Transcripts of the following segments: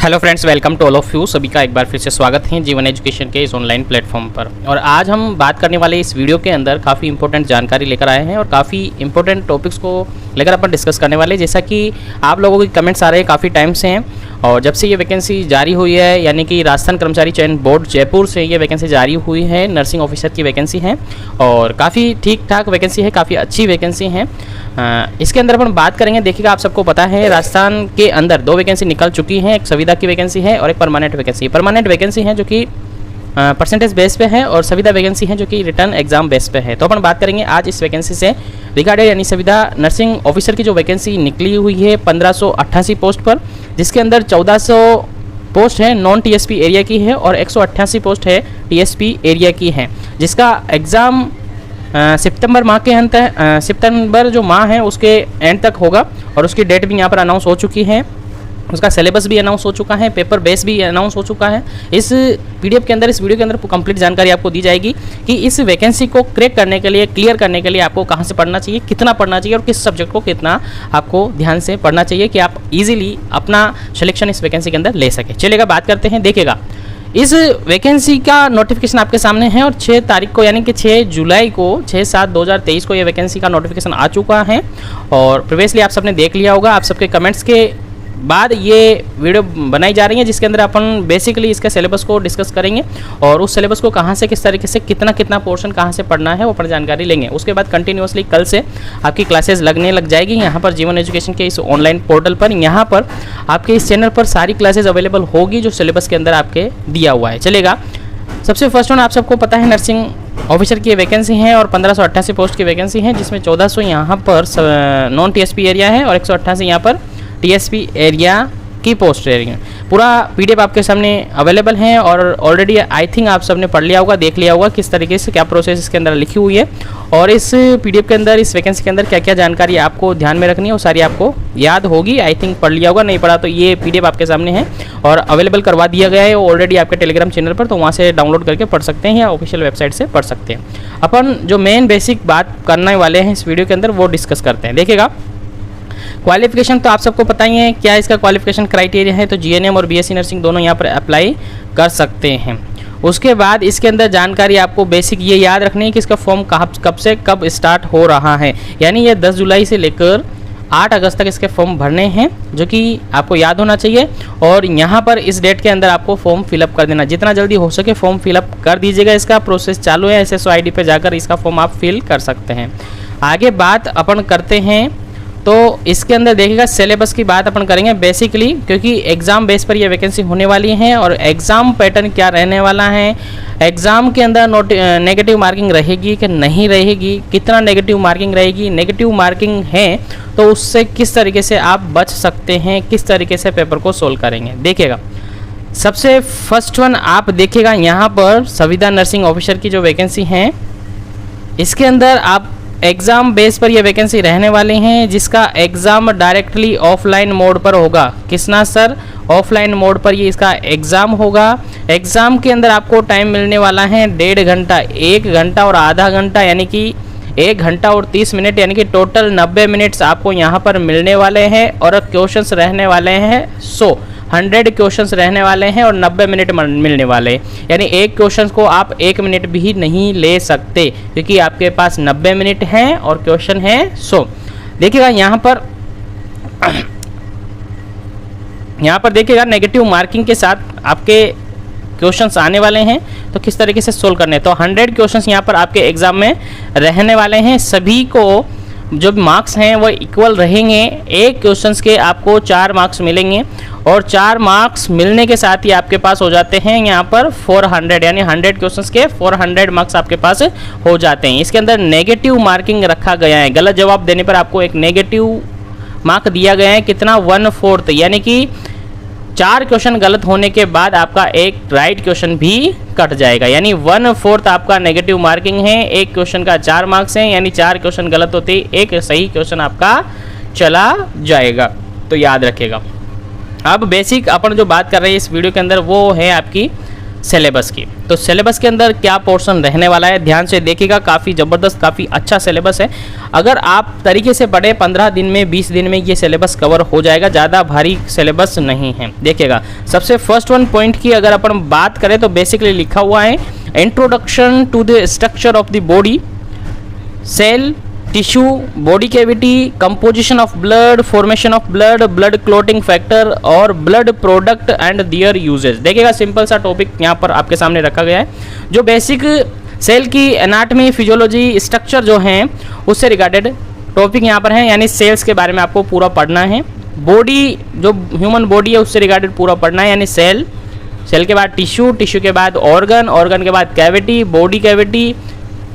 Hello friends, welcome to all of you. सभी का एक बार फिर से स्वागत है जीवन एजुकेशन के इस ऑनलाइन प्लेटफॉर्म पर। और आज हम बात करने वाले इस वीडियो के अंदर काफ़ी इंपॉर्टेंट जानकारी लेकर आए हैं और काफ़ी इंपॉर्टेंट टॉपिक्स को लेकर अपन डिस्कस करने वाले हैं। जैसा कि आप लोगों के कमेंट्स आ रहे हैं काफ़ी टाइम से हैं और जब से ये वैकेंसी जारी हुई है, यानी कि राजस्थान कर्मचारी चयन बोर्ड जयपुर से ये वैकेंसी जारी हुई है, नर्सिंग ऑफिसर की वैकेंसी है और काफ़ी ठीक ठाक वैकेंसी है, काफ़ी अच्छी वैकेंसी है। इसके अंदर अपन बात करेंगे। देखिएगा, आप सबको पता है राजस्थान के अंदर दो वैकेंसी निकल चुकी हैं, एक संविदा की वैकेंसी है और एक परमानेंट वैकेंसी। परमानेंट वैकेंसी है जो कि परसेंटेज बेस पे है और संविदा वैकेंसी है जो कि रिटर्न एग्जाम बेस पे है। तो अपन बात करेंगे आज इस वैकेंसी से रिगार्डेड, यानी संविदा नर्सिंग ऑफिसर की जो वैकेंसी निकली हुई है 1588 पोस्ट पर, जिसके अंदर 1400 पोस्ट है नॉन टीएसपी एरिया की है और 188 पोस्ट है टीएसपी एरिया की है, जिसका एग्ज़ाम सितंबर माह के अंत सितंबर जो माह है उसके एंड तक होगा और उसकी डेट भी यहाँ पर अनाउंस हो चुकी है, उसका सिलेबस भी अनाउंस हो चुका है, पेपर बेस भी अनाउंस हो चुका है। इस पीडीएफ के अंदर, इस वीडियो के अंदर कंप्लीट जानकारी आपको दी जाएगी कि इस वैकेंसी को क्रैक करने के लिए, क्लियर करने के लिए आपको कहां से पढ़ना चाहिए, कितना पढ़ना चाहिए और किस सब्जेक्ट को कितना आपको ध्यान से पढ़ना चाहिए कि आप इजीली अपना सिलेक्शन इस वैकेंसी के अंदर ले सके। चलिएगा, बात करते हैं। देखिएगा, इस वैकेंसी का नोटिफिकेशन आपके सामने है और 6 तारीख को, यानी कि 6 जुलाई को, 6/7/2023 को ये वैकेंसी का नोटिफिकेशन आ चुका है और प्रीवियसली आप सबने देख लिया होगा। आप सबके कमेंट्स के बाद ये वीडियो बनाई जा रही है, जिसके अंदर अपन बेसिकली इसके सिलेबस को डिस्कस करेंगे और उस सिलेबस को कहाँ से, किस तरीके से, कितना पोर्शन कहाँ से पढ़ना है वो पर जानकारी लेंगे। उसके बाद कंटिन्यूसली कल से आपकी क्लासेस लगने लग जाएगी यहाँ पर जीवन एजुकेशन के इस ऑनलाइन पोर्टल पर। यहाँ पर आपके इस चैनल पर सारी क्लासेज अवेलेबल होगी जो सिलेबस के अंदर आपके दिया हुआ है। चलेगा, सबसे फर्स्ट वन आप सबको पता है नर्सिंग ऑफिसर की वैकेंसी है और 1588 पोस्ट की वैकेंसी है, जिसमें 1400 यहाँ पर नॉन टीएसपी एरिया है और 188 यहाँ पर टीएसपी एरिया की पोस्ट एरिया। पूरा पीडीएफ आपके सामने अवेलेबल है और ऑलरेडी आई थिंक आप सबने पढ़ लिया होगा, देख लिया होगा किस तरीके से क्या प्रोसेस इसके अंदर लिखी हुई है और इस पीडीएफ के अंदर, इस वैकेंसी के अंदर क्या क्या जानकारी आपको ध्यान में रखनी है वो सारी आपको याद होगी। आई थिंक पढ़ लिया होगा, नहीं पढ़ा तो ये पीडीएफ आपके सामने है और अवेलेबल करवा दिया गया है ऑलरेडी आपके टेलीग्राम चैनल पर, तो वहाँ से डाउनलोड करके पढ़ सकते हैं या ऑफिशियल वेबसाइट से पढ़ सकते हैं। अपन जो मेन बेसिक बात करने वाले हैं इस वीडियो के अंदर वो डिस्कस करते हैं। देखिएगा, क्वालिफिकेशन तो आप सबको पता ही है क्या इसका क्वालिफिकेशन क्राइटेरिया है, तो जीएनएम और बीएससी नर्सिंग दोनों यहाँ पर अप्लाई कर सकते हैं। उसके बाद इसके अंदर जानकारी आपको बेसिक ये याद रखनी है कि इसका फॉर्म कब से कब स्टार्ट हो रहा है, यानी ये 10 जुलाई से लेकर 8 अगस्त तक इसके फॉर्म भरने हैं, जो कि आपको याद होना चाहिए। और यहाँ पर इस डेट के अंदर आपको फॉर्म फिलअप कर देना, जितना जल्दी हो सके फॉर्म फिलअप कर दीजिएगा। इसका प्रोसेस चालू है, SSO ID पे जाकर इसका फॉर्म आप फिल कर सकते हैं। आगे बात अपन करते हैं, तो इसके अंदर देखिएगा सिलेबस की बात अपन करेंगे बेसिकली, क्योंकि एग्ज़ाम बेस पर ये वैकेंसी होने वाली है और एग्ज़ाम पैटर्न क्या रहने वाला है, एग्ज़ाम के अंदर नेगेटिव मार्किंग रहेगी कि नहीं रहेगी, कितना नेगेटिव मार्किंग रहेगी, नेगेटिव मार्किंग है तो उससे किस तरीके से आप बच सकते हैं, किस तरीके से पेपर को सोल्व करेंगे। देखिएगा, सबसे फर्स्ट वन आप देखिएगा यहाँ पर संविदा नर्सिंग ऑफिसर की जो वैकेंसी है, इसके अंदर आप एग्ज़ाम बेस पर ये वैकेंसी रहने वाली हैं, जिसका एग्ज़ाम डायरेक्टली ऑफलाइन मोड पर होगा। किसना सर? ऑफलाइन मोड पर ये इसका एग्ज़ाम होगा। एग्ज़ाम के अंदर आपको टाइम मिलने वाला है 1.5 घंटा, 1 घंटा और आधा घंटा, यानी कि 1 घंटा और 30 मिनट, यानी कि टोटल 90 मिनट्स आपको यहाँ पर मिलने वाले हैं और क्वेश्चंस रहने वाले हैं 100 क्वेश्चंस रहने वाले हैं और 90 मिनट मिलने वाले हैं, यानी एक क्वेश्चन को आप 1 मिनट भी नहीं ले सकते क्योंकि आपके पास 90 मिनट हैं और क्वेश्चन है 100। देखिएगा यहाँ पर देखिएगा नेगेटिव मार्किंग के साथ आपके क्वेश्चंस आने वाले हैं, तो किस तरीके से सोल्व करने हैं। तो 100 क्वेश्चंस यहाँ पर आपके एग्जाम में रहने वाले हैं। सभी को जो मार्क्स हैं वो इक्वल रहेंगे। एक क्वेश्चंस के आपको 4 मार्क्स मिलेंगे और 4 मार्क्स मिलने के साथ ही आपके पास हो जाते हैं यहाँ पर 400, यानी 100 क्वेश्चंस के 400 मार्क्स आपके पास हो जाते हैं। इसके अंदर नेगेटिव मार्किंग रखा गया है, गलत जवाब देने पर आपको एक नेगेटिव मार्क दिया गया है, कितना 1/4, यानी कि 4 क्वेश्चन गलत होने के बाद आपका एक राइट क्वेश्चन भी कट जाएगा, यानी 1/4 आपका नेगेटिव मार्किंग है। एक क्वेश्चन का 4 मार्क्स हैं, यानी 4 क्वेश्चन गलत होते ही एक सही क्वेश्चन आपका चला जाएगा, तो याद रखिएगा। अब बेसिक अपन जो बात कर रहे हैं इस वीडियो के अंदर वो है आपकी सिलेबस की। तो सिलेबस के अंदर क्या पोर्शन रहने वाला है, ध्यान से देखिएगा, काफ़ी ज़बरदस्त, काफ़ी अच्छा सिलेबस है। अगर आप तरीके से पढ़े 15 दिन में 20 दिन में ये सिलेबस कवर हो जाएगा, ज़्यादा भारी सिलेबस नहीं है। देखिएगा, सबसे फर्स्ट वन पॉइंट की अगर अपन बात करें तो बेसिकली लिखा हुआ है introduction to the structure of the body, cell, tissue, body cavity, composition of blood, formation of blood, blood clotting factor और blood product and their uses. देखिएगा, सिंपल सा टॉपिक यहाँ पर आपके सामने रखा गया है, जो बेसिक सेल की एनाटमी, फिजियोलॉजी, स्ट्रक्चर जो हैं उससे रिगार्डेड टॉपिक यहाँ पर है, यानी सेल्स के बारे में आपको पूरा पढ़ना है। बॉडी, जो ह्यूमन बॉडी है उससे रिगार्डेड पूरा पढ़ना है, यानी सेल, सेल के बाद टिश्यू, टिश्यू के बाद ऑर्गन, ऑर्गन के बाद कैविटी, बॉडी कैविटी,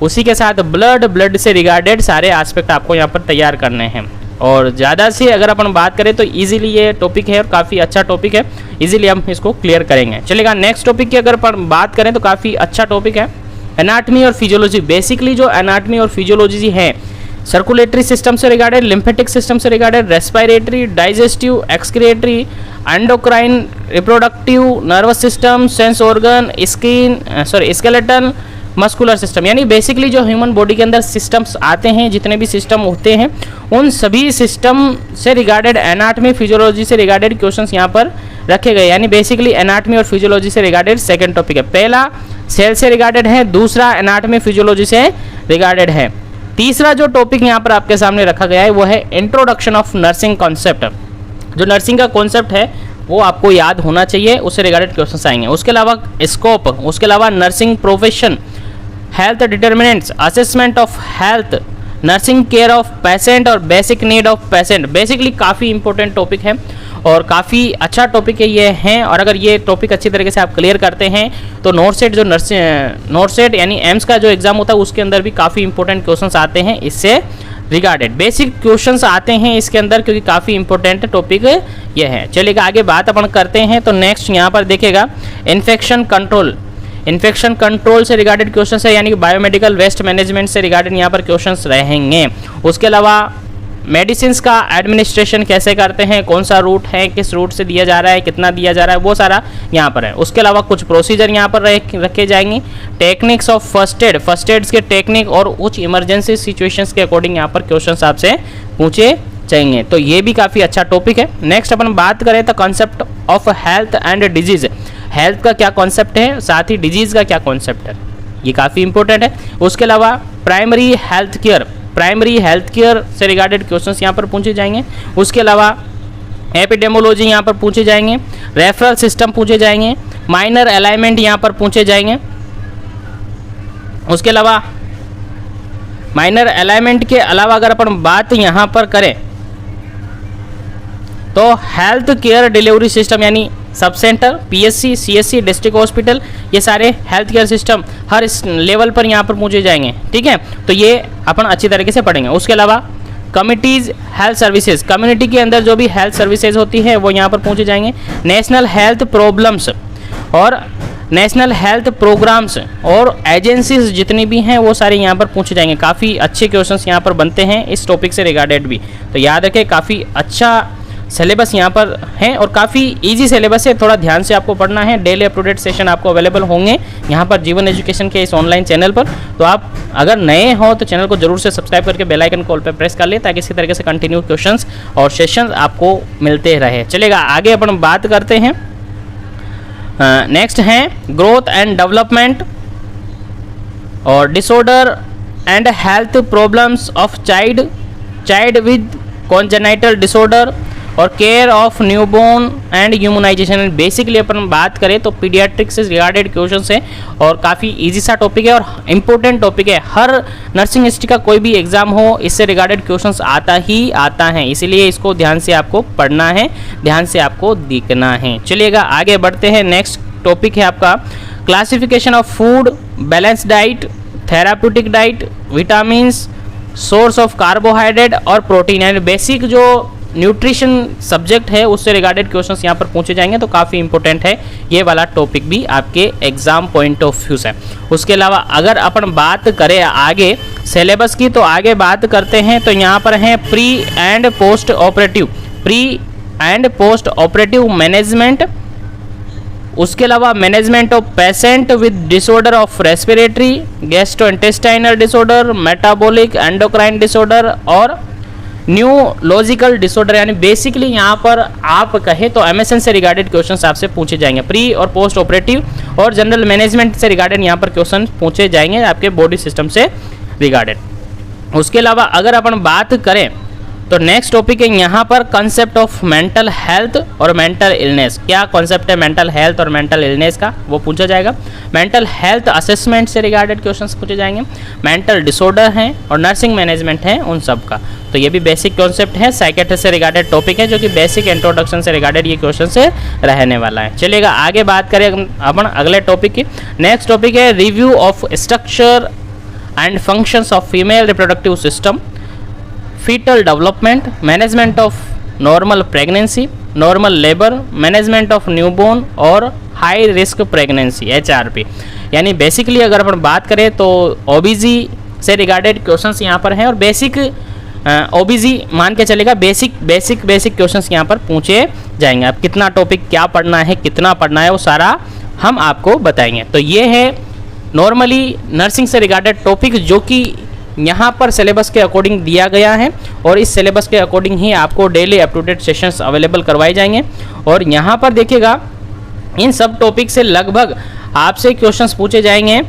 उसी के साथ ब्लड, ब्लड से रिगार्डेड सारे एस्पेक्ट आपको यहाँ पर तैयार करने हैं। और ज़्यादा से अगर अपन बात करें तो इजीली ये टॉपिक है और काफ़ी अच्छा टॉपिक है, इजीली हम इसको क्लियर करेंगे। चलेगा, नेक्स्ट टॉपिक की अगर अपन बात करें तो काफ़ी अच्छा टॉपिक है एनाटमी और फिजियोलॉजी। बेसिकली जो एनाटमी और फिजियोलॉजी है, सर्कुलेटरी सिस्टम से रिगार्डेड, लिम्फेटिक सिस्टम से regarded, respiratory, digestive, excretory, endocrine, reproductive, nervous system, sense organ, skeleton, muscular system, यानी बेसिकली जो ह्यूमन बॉडी के अंदर सिस्टम्स आते हैं, जितने भी सिस्टम होते हैं उन सभी सिस्टम से रिगार्डेड, एनाटमी, फिजियोलॉजी से रिगार्डेड क्वेश्चंस यहाँ पर रखे गए। यानी बेसिकली एनाटमी और फिजियोलॉजी से रिगार्डेड सेकंड टॉपिक है। पहला सेल से रिगार्डेड है, दूसरा एनाटमी फिजियोलॉजी से रिगार्डेड है। तीसरा जो टॉपिक यहाँ पर आपके सामने रखा गया है वो है इंट्रोडक्शन ऑफ नर्सिंग कॉन्सेप्ट। जो नर्सिंग का कॉन्सेप्ट है वो आपको याद होना चाहिए, उससे रिगार्डेड क्वेश्चंस आएंगे। उसके अलावा स्कोप, उसके अलावा nursing profession, health determinants, assessment of health, nursing care of patient और basic need of patient. Basically काफ़ी इंपॉर्टेंट टॉपिक है और काफ़ी अच्छा टॉपिक है ये हैं। और अगर ये टॉपिक अच्छी तरीके से आप क्लियर करते हैं तो नोट सेट यानी एम्स का जो एग्जाम होता है उसके अंदर भी काफ़ी इंपॉर्टेंट क्वेश्चंस आते हैं इससे रिगार्डेड। बेसिक क्वेश्चंस आते हैं इसके अंदर क्योंकि काफ़ी इंपॉर्टेंट टॉपिक ये है। चलिएगा, आगे बात अपन करते हैं तो नेक्स्ट यहाँ पर देखिएगा इन्फेक्शन कंट्रोल। इन्फेक्शन कंट्रोल से रिगार्डेड क्वेश्चन है, यानी कि बायोमेडिकल वेस्ट मैनेजमेंट से रिगार्डेड यहाँ पर क्वेश्चंस रहेंगे। उसके अलावा मेडिसिन का एडमिनिस्ट्रेशन कैसे करते हैं, कौन सा रूट है, किस रूट से दिया जा रहा है, कितना दिया जा रहा है, वो सारा यहाँ पर है। उसके अलावा कुछ प्रोसीजर यहाँ पर रखे जाएंगे। Techniques of first aid, first aids के टेक्निक और कुछ इमरजेंसी सिचुएशंस के अकॉर्डिंग यहाँ पर क्वेश्चंस आपसे पूछे जाएंगे। तो ये भी काफ़ी अच्छा टॉपिक है। नेक्स्ट अपन बात करें तो concept of health and disease. Health का क्या कॉन्सेप्ट है, साथ ही डिजीज़ का क्या कॉन्सेप्ट है, ये काफ़ी इंपॉर्टेंट है। उसके अलावा प्राइमरी हेल्थ केयर से रिगार्डेड क्वेश्चंस यहाँ पर पूछे जाएंगे। उसके अलावा एपिडेमोलॉजी यहाँ पर पूछे जाएंगे, रेफरल सिस्टम पूछे जाएंगे, माइनर अलाइनमेंट यहाँ पर पूछे जाएंगे। उसके अलावा माइनर अलाइनमेंट के अलावा अगर अपन बात यहाँ पर करें तो हेल्थ केयर डिलीवरी सिस्टम, यानी sub centre, PSC, CSC, district hospital, ये सारे हेल्थ केयर सिस्टम हर इस लेवल पर यहाँ पर पूछे जाएंगे। ठीक है, तो ये अपन अच्छी तरीके से पढ़ेंगे। उसके अलावा कमिटीज़ हेल्थ सर्विसेज, कम्युनिटी के अंदर जो भी हेल्थ सर्विसेज होती है वो यहाँ पर पूछे जाएंगे। नेशनल हेल्थ प्रॉब्लम्स और नेशनल हेल्थ प्रोग्राम्स और एजेंसीज जितनी भी हैं वो सारे यहाँ पर पूछे जाएंगे। काफ़ी अच्छे क्वेश्चंस यहाँ पर बनते हैं इस टॉपिक से रिगार्डेड भी, तो याद रखें काफ़ी अच्छा सिलेबस यहाँ पर है और काफ़ी इजी सिलेबस है। थोड़ा ध्यान से आपको पढ़ना है। Daily up to date session आपको अवेलेबल होंगे यहाँ पर जीवन एजुकेशन के इस ऑनलाइन चैनल पर। तो आप अगर नए हो तो चैनल को जरूर से सब्सक्राइब करके बेल आइकन कॉल पर प्रेस कर ले ताकि इसी तरीके से कंटिन्यू क्वेश्चंस और सेशंस आपको मिलते रहे। चलेगा, आगे अपन बात करते हैं। नेक्स्ट है ग्रोथ एंड डेवलपमेंट और disorder and health problems of child with congenital disorder और care of newborn and humanisation. Basically अपन बात करें तो पीडियाट्रिक्स से रिगार्डेड क्वेश्चन है और काफ़ी इजी सा टॉपिक है और इम्पोर्टेंट टॉपिक है। हर नर्सिंग हिस्ट्री का कोई भी एग्जाम हो इससे रिगार्डेड क्वेश्चंस आता ही आता है, इसीलिए इसको ध्यान से आपको पढ़ना है, ध्यान से आपको देखना है। चलिएगा, आगे बढ़ते हैं। नेक्स्ट टॉपिक है आपका classification of food, balance diet, therapeutic diet, vitamins, source of carbohydrate और प्रोटीन। यानी बेसिक जो न्यूट्रिशन सब्जेक्ट है उससे रिगार्डेड क्वेश्चंस यहाँ पर पूछे जाएंगे, तो काफ़ी इंपॉर्टेंट है ये वाला टॉपिक भी आपके एग्जाम पॉइंट ऑफ व्यू से। उसके अलावा अगर अपन बात करें आगे सिलेबस की तो आगे बात करते हैं तो यहाँ पर है pre and post operative management. उसके अलावा management of patient with disorder of respiratory, gastrointestinal disorder, metabolic endocrine disorder और न्यूरोलॉजिकल डिसऑर्डर। यानी बेसिकली यहाँ पर आप कहें तो एमएसएन से रिगार्डेड क्वेश्चंस आपसे पूछे जाएंगे। प्री और पोस्ट ऑपरेटिव और जनरल मैनेजमेंट से रिगार्डेड यहाँ पर क्वेश्चन पूछे जाएंगे आपके बॉडी सिस्टम से रिगार्डेड। उसके अलावा अगर अपन बात करें तो नेक्स्ट टॉपिक है यहाँ पर कंसेप्ट ऑफ मेंटल हेल्थ और मेंटल इलनेस। क्या कॉन्सेप्ट है मेंटल हेल्थ और मेंटल इलनेस का, वो पूछा जाएगा। मेंटल हेल्थ असेसमेंट से रिगार्डेड क्वेश्चंस पूछे जाएंगे। मेंटल डिसऑर्डर हैं और नर्सिंग मैनेजमेंट है उन सब का, तो ये भी बेसिक कॉन्सेप्ट है। साइकेट्रिस्ट से रिगार्डेड टॉपिक है जो कि बेसिक इंट्रोडक्शन से रिगार्डेड ये क्वेश्चन से रहने वाला है। चलिएगा आगे बात करें अपन अगले टॉपिक की। नेक्स्ट टॉपिक है review of structure and functions of female reproductive system, fetal development, management of normal pregnancy, normal labor, management of newborn और high risk pregnancy HRP। यानी बेसिकली अगर अपन बात करें तो OBG से रिगार्डेड क्वेश्चंस यहाँ पर हैं और बेसिक OBG मान के चलेगा बेसिक क्वेश्चंस यहाँ पर पूछे जाएंगे। अब कितना टॉपिक क्या पढ़ना है कितना पढ़ना है वो सारा हम आपको बताएंगे। तो ये है नॉर्मली नर्सिंग से रिगार्डेड टॉपिक जो कि यहाँ पर सिलेबस के अकॉर्डिंग दिया गया है और इस सिलेबस के अकॉर्डिंग ही आपको daily up to date sessions available करवाए जाएंगे। और यहाँ पर देखिएगा इन सब टॉपिक से लगभग आपसे क्वेश्चंस पूछे जाएंगे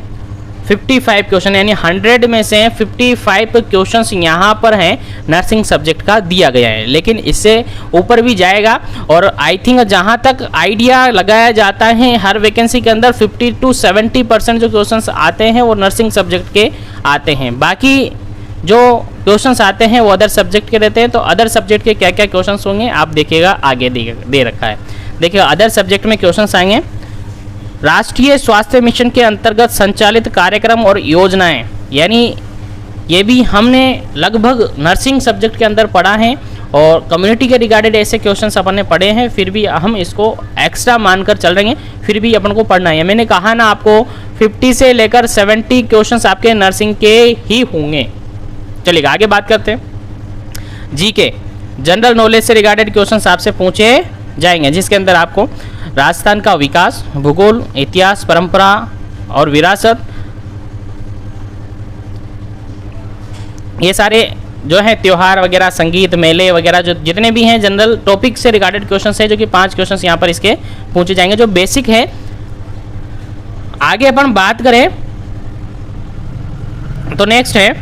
55 क्वेश्चन, यानी 100 में से 55 क्वेश्चंस यहाँ पर हैं नर्सिंग सब्जेक्ट का दिया गया है, लेकिन इससे ऊपर भी जाएगा। और आई थिंक जहाँ तक आइडिया लगाया जाता है हर वैकेंसी के अंदर 50 to 70% जो क्वेश्चंस आते हैं वो नर्सिंग सब्जेक्ट के आते हैं। बाकी जो क्वेश्चंस आते हैं वो अदर सब्जेक्ट के रहते हैं। तो अदर सब्जेक्ट के क्या क्या क्वेश्चंस होंगे आप देखिएगा, आगे दे रखा है। देखिए अदर सब्जेक्ट में क्वेश्चंस आएंगे राष्ट्रीय स्वास्थ्य मिशन के अंतर्गत संचालित कार्यक्रम और योजनाएं, यानी ये भी हमने लगभग नर्सिंग सब्जेक्ट के अंदर पढ़ा है और कम्युनिटी के रिगार्डेड ऐसे क्वेश्चंस अपन ने पढ़े हैं, फिर भी हम इसको एक्स्ट्रा मानकर चल रहे हैं, फिर भी अपन को पढ़ना है। मैंने कहा ना आपको 50 से लेकर 70 क्वेश्चंस आपके नर्सिंग के ही होंगे। चलिए आगे बात करते हैं। जीके जनरल नॉलेज से रिगार्डेड क्वेश्चंस आपसे पूछे जाएंगे, जिसके अंदर आपको राजस्थान का विकास, भूगोल, इतिहास, परंपरा और विरासत, ये सारे जो है त्योहार वगैरह, संगीत, मेले वगैरह जो जितने भी हैं जनरल टॉपिक से रिगार्डेड क्वेश्चंस है, जो कि 5 क्वेश्चंस यहाँ पर इसके पूछे जाएंगे जो बेसिक है। आगे अपन बात करें तो नेक्स्ट है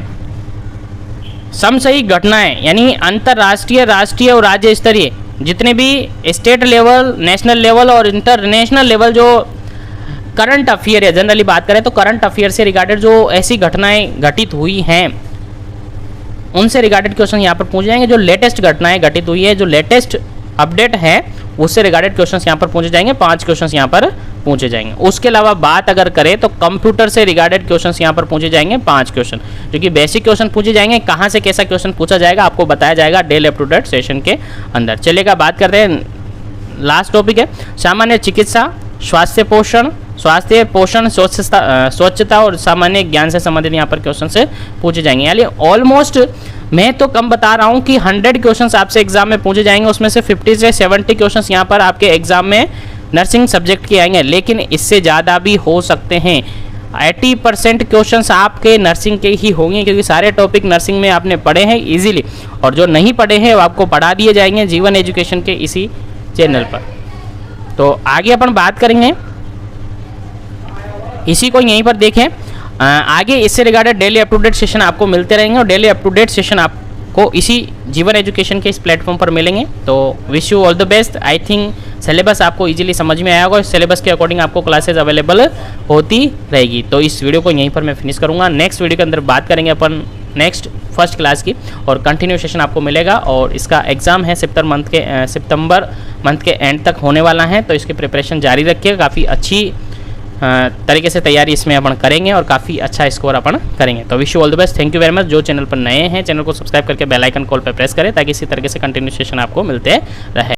समसामयिक घटनाएं, यानी अंतरराष्ट्रीय, राष्ट्रीय और राज्य स्तरीय जितने भी स्टेट लेवल, नेशनल लेवल और इंटरनेशनल लेवल जो करंट अफेयर है, जनरली बात करें तो करंट अफेयर से रिगार्डेड जो ऐसी घटनाएं घटित हुई हैं उनसे रिगार्डेड क्वेश्चन यहाँ पर पूछे जाएंगे। जो लेटेस्ट घटनाएं घटित हुई है, जो लेटेस्ट अपडेट है उससे रिगार्डेड क्वेश्चंस यहाँ पर पूछे जाएंगे। 5 क्वेश्चंस यहाँ पर पूछे जाएंगे। उसके अलावा बात अगर करें तो कंप्यूटर से रिगार्डेड क्वेश्चंस यहाँ पर पूछे जाएंगे 5 क्वेश्चन, जो कि बेसिक क्वेश्चन पूछे जाएंगे। कहाँ से कैसा क्वेश्चन पूछा जाएगा आपको बताया जाएगा daily up to date session के अंदर। चलेगा बात करते हैं लास्ट टॉपिक है सामान्य चिकित्सा, स्वास्थ्य पोषण, स्वच्छता और सामान्य ज्ञान से संबंधित यहाँ पर क्वेश्चन से पूछे जाएंगे। यानी ऑलमोस्ट मैं तो कम बता रहा हूँ कि 100 क्वेश्चंस आपसे एग्जाम में पूछे जाएंगे, उसमें से 50 से 70 क्वेश्चंस यहाँ पर आपके एग्जाम में नर्सिंग सब्जेक्ट के आएंगे, लेकिन इससे ज़्यादा भी हो सकते हैं। 80% क्वेश्चंस आपके नर्सिंग के ही होंगे, क्योंकि सारे टॉपिक नर्सिंग में आपने पढ़े हैं इजीली, और जो नहीं पढ़े हैं वो आपको पढ़ा दिए जाएंगे जीवन एजुकेशन के इसी चैनल पर। तो आगे अपन बात करेंगे, इसी को यहीं पर देखें। आगे इससे regarded daily up to date session आपको मिलते रहेंगे और daily up to date session आपको इसी जीवन एजुकेशन के इस प्लेटफॉर्म पर मिलेंगे। तो wish you all the best. I think syllabus आपको इजीली समझ में आया होगा, सिलेबस के अकॉर्डिंग आपको क्लासेस अवेलेबल होती रहेगी। तो इस वीडियो को यहीं पर मैं फिनिश करूँगा। नेक्स्ट वीडियो के अंदर बात करेंगे अपन नेक्स्ट फर्स्ट क्लास की, और कंटिन्यू सेशन आपको मिलेगा। और इसका एग्ज़ाम है सितंबर मंथ के एंड तक होने वाला है, तो इसकी प्रिपरेशन जारी रखिएगा। काफ़ी अच्छी तरीके से तैयारी इसमें अपन करेंगे और काफ़ी अच्छा स्कोर अपन करेंगे। तो wish you all the best. Thank you very much. जो चैनल पर नए हैं चैनल को सब्सक्राइब करके बेल आइकन कॉल पर प्रेस करें, ताकि इसी तरीके से कंटिन्यू सेशन आपको मिलते रहे।